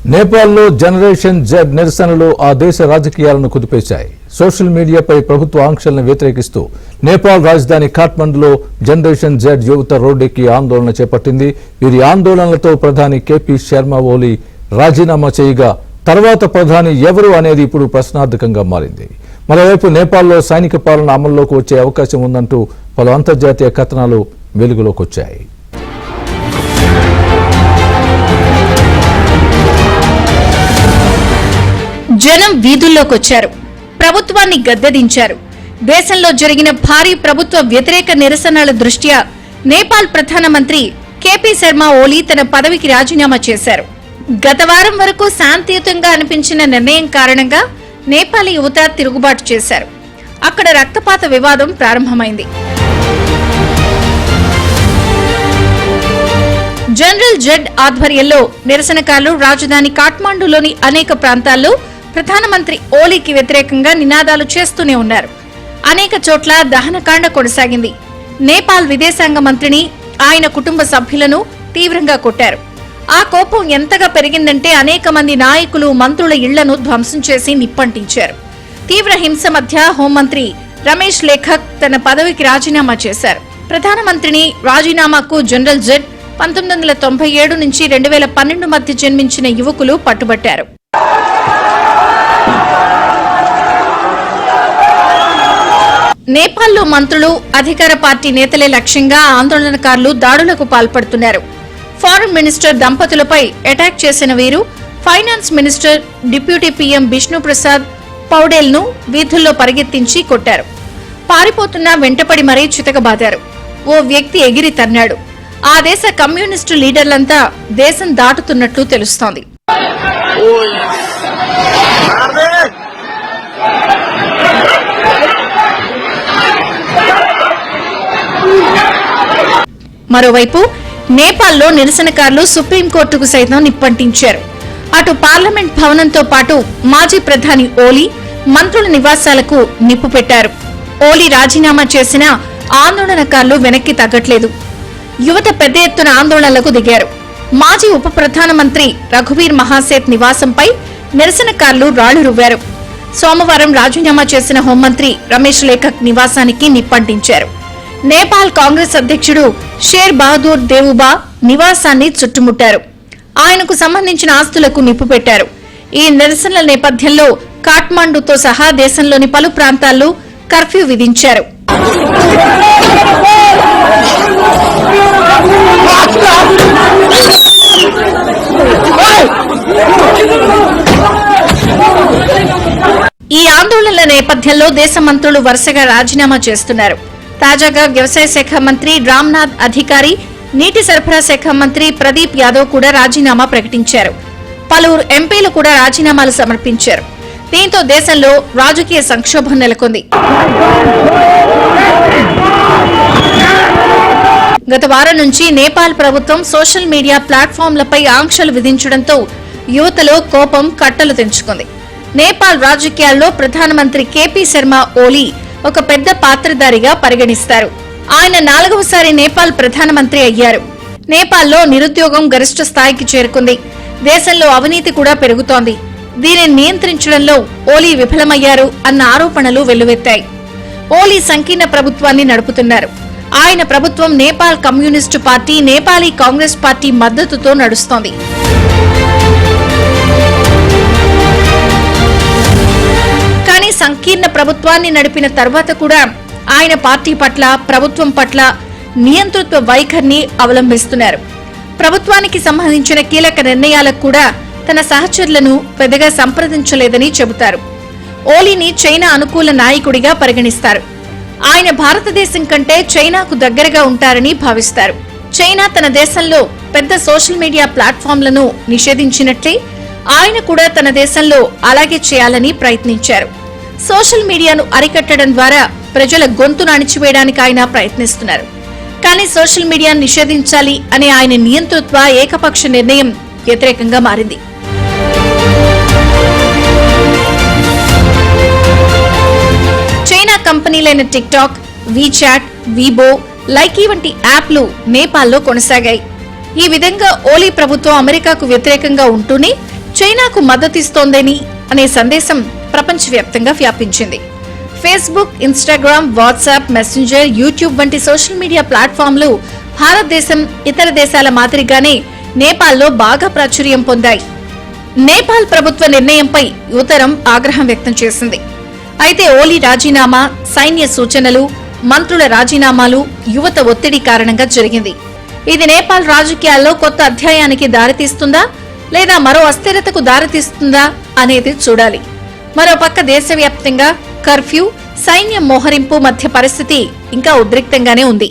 నేపాల్లో generation Z నిరసనలు ఆ దేశ రాజకీయాలను కుదిపేశాయి. సోషల్ మీడియాపై ప్రభుత్వ ఆంక్షలను వ్యతిరేకిస్తూ నేపాల్ రాజధాని కాఠ్మండులో జనరేషన్ జెడ్ యువత రోడ్డెక్కి ఆందోళన చేపట్టింది. వీరి ఆందోళనలతో ప్రధాని కేపీ శర్మ ఓలీ రాజీనామా చేయగా తర్వాత ప్రధాని ఎవరు అనేది ఇప్పుడు ప్రశ్నార్థకంగా మారింది. మరోవైపు నేపాల్లో సైనిక పాలన అమల్లోకి వచ్చే అవకాశం ఉందంటూ పలు అంతర్జాతీయ కథనాలు వెలుగులోకి వచ్చాయి. జనం వీధుల్లోకొచ్చారు, ప్రభుత్వాన్ని గద్దెదించారు. దేశంలో జరిగిన భారీ ప్రభుత్వ వ్యతిరేక నిరసనల దృష్ట్యా నేపాల్ ప్రధానమంత్రి కేపీ శర్మ ఓలీ తన పదవికి రాజీనామా చేశారు. గత వారం వరకు శాంతియుతంగా అనిపించిన నిర్ణయం కారణంగా నేపాలీ యువత తిరుగుబాటు చేశారు. అక్కడ రక్తపాత వివాదం ప్రారంభమైంది. జనరల్ జెడ్ ఆధ్వర్యంలో నిరసనకారులు రాజధాని కాఠ్మండూలోని అనేక ప్రాంతాల్లో ప్రధానమంత్రి ఓలీకి వ్యతిరేకంగా నినాదాలు చేస్తూనే ఉన్నారు. అనేక చోట్ల దహనకాండ కొనసాగింది. నేపాల్ విదేశాంగ మంత్రిని, ఆయన కుటుంబ సభ్యులను తీవ్రంగా కొట్టారు. ఆ కోపం ఎంతగా పెరిగిందంటే అనేక మంది నాయకులు, మంత్రుల ఇళ్లను ధ్వంసం చేసి నిప్పంటించారు. తీవ్ర హింస మధ్య హోంమంత్రి రమేష్ లేఖక్ తన పదవికి రాజీనామా చేశారు. ప్రధానమంత్రిని రాజీనామాకు జనరల్ జెడ్ 1997 నుంచి 2012 మధ్య జన్మించిన యువకులు పట్టుబట్టారు. నేపాల్లో మంత్రులు, అధికార పార్టీ నేతలే లక్ష్యంగా ఆందోళనకారులు దాడులకు పాల్పడుతున్నారు. ఫారెన్ మినిస్టర్ దంపతులపై అటాక్ చేసిన వీరు finance minister, deputy PM Bishnu Prasad పౌడేల్ను వీధుల్లో పరిగెత్తించి కొట్టారు. పారిపోతున్నా వెంటపడి మరీ చితకబాదారు. ఓ వ్యక్తి ఎగిరి తన్నాడు. ఆ దేశ కమ్యూనిస్టు లీడర్లంతా దేశం దాటుతున్నట్లు తెలుస్తోంది. మరోవైపు నేపాల్లో నిరసనకారులు సుప్రీంకోర్టుకు సైతం నిప్పంటించారు. అటు పార్లమెంట్ భవనంతో పాటు మాజీ ప్రధాని ఓలీ, మంత్రుల నివాసాలకు నిప్పు పెట్టారు. ఓలీ రాజీనామా చేసినా ఆందోళనకారులు వెనక్కి తగ్గట్లేదు. యువత పెద్ద ఎత్తున ఆందోళనలకు దిగారు. మాజీ ఉప ప్రధానమంత్రి రఘువీర్ మహాసేత్ నివాసంపై నిరసనకారులు రాళ్లు రువ్వారు. సోమవారం రాజీనామా చేసిన హోంమంత్రి రమేష్ లేఖక్ నివాసానికి నిప్పంటించారు. నేపాల్ కాంగ్రెస్ అధ్యక్షుడు షేర్ బహదూర్ దేవుబా నివాసాన్ని చుట్టుముట్టారు. ఆయనకు సంబంధించిన ఆస్తులకు నిప్పు పెట్టారు. ఈ నిరసనల నేపథ్యంలో కాఠ్మండూతో సహా దేశంలోని పలు ప్రాంతాల్లో కర్ఫ్యూ విధించారు. ఈ ఆందోళనల నేపథ్యంలో దేశ మంత్రులు వరుసగా రాజీనామా చేస్తున్నారు. తాజాగా వ్యవసాయ శాఖ మంత్రి రామ్నాథ్ అధికారి, నీటి సరఫరా శాఖ మంత్రి ప్రదీప్ యాదవ్ కూడా రాజీనామా ప్రకటించారు. పలువురు ఎంపీలు కూడా రాజీనామాలు సమర్పించారు. దీంతో దేశంలో రాజకీయ సంక్షోభం నెలకొంది. గత వారం నుంచి నేపాల్ ప్రభుత్వం సోషల్ మీడియా ప్లాట్ఫామ్లపై ఆంక్షలు విధించడంతో యువతలో కోపం కట్టలు తెంచుకుంది. నేపాల్ రాజకీయాల్లో ప్రధానమంత్రి కేపీ శర్మ ఓలీ ఒక పెద్ద పాత్రధారిగా పరిగణిస్తారు. ఆయన 4వసారి నేపాల్ ప్రధానమంత్రి అయ్యారు. నేపాల్లో నిరుద్యోగం గరిష్ట స్థాయికి చేరుకుంది. దేశంలో అవినీతి కూడా పెరుగుతోంది. దీనిని నియంత్రించడంలో ఓలీ విఫలమయ్యారు అన్న ఆరోపణలు వెల్లువెత్తాయి. ఓలీ సంకీర్ణ ప్రభుత్వాన్ని నడుపుతున్నారు. ఆయన ప్రభుత్వం Nepal communist party, Nepali Congress party మద్దతుతో నడుస్తోంది. కానీ సంకీర్ణ ప్రభుత్వాన్ని నడిపిన తర్వాత కూడా ఆయన పార్టీ పట్ల, ప్రభుత్వం పట్ల నియంతృత్వ వైఖరిని అవలంబిస్తున్నారు. ప్రభుత్వానికి సంబంధించిన కీలక నిర్ణయాలకు కూడా తన సహచరులను పెద్దగా సంప్రదించలేదని చెబుతారు. ఓలీని చైనా అనుకూల నాయకుడిగా పరిగణిస్తారు. ఆయన భారతదేశం కంటే చైనాకు దగ్గరగా ఉంటారని భావిస్తారు. చైనా తన దేశంలో పెద్ద సోషల్ మీడియా ప్లాట్ఫామ్లను నిషేధించినట్లే ఆయన కూడా తన దేశంలో అలాగే చేయాలని ప్రయత్నించారు. సోషల్ మీడియాను అరికట్టడం ద్వారా ప్రజల గొంతును అణిచివేయడానికి ఆయన ప్రయత్నిస్తున్నారు. కానీ సోషల్ మీడియాను నిషేధించాలి అనే ఆయన నియంతృత్వ ఏకపక్ష నిర్ణయం వ్యతిరేకంగా మారింది. చైనా కంపెనీలైన టిక్టాక్, వీచాట్, వీబో, లైకీ వంటి యాప్లు నేపాల్లో కొనసాగాయి. ఈ విధంగా ఓలీ ప్రభుత్వం అమెరికాకు వ్యతిరేకంగా ఉంటూనే చైనాకు మద్దతిస్తోందని అనే సందేశం ప్రపంచవ్యాప్తంగా వ్యాపించింది. Facebook, Instagram, WhatsApp, messenger, YouTube వంటి సోషల్ మీడియా ప్లాట్ఫామ్లు భారతదేశం, ఇతర దేశాల మాదిరిగానే నేపాల్లో బాగా ప్రాచుర్యం పొందాయి. నేపాల్ ప్రభుత్వ నిర్ణయంపై యువతరం ఆగ్రహం వ్యక్తం చేసింది. అయితే ఓలీ రాజీనామా, సైన్య సూచనలు, మంత్రుల రాజీనామాలు యువత ఒత్తిడి కారణంగా జరిగింది. ఇది నేపాల్ రాజకీయాల్లో కొత్త అధ్యాయానికి దారితీస్తుందా లేదా మరో అస్థిరతకు దారితీస్తుందా అనేది చూడాలి. మరోపక్క దేశవ్యాప్తంగా కర్ఫ్యూ, సైన్యం మోహరింపు మధ్య పరిస్థితి ఇంకా ఉద్రిక్తంగానే ఉంది.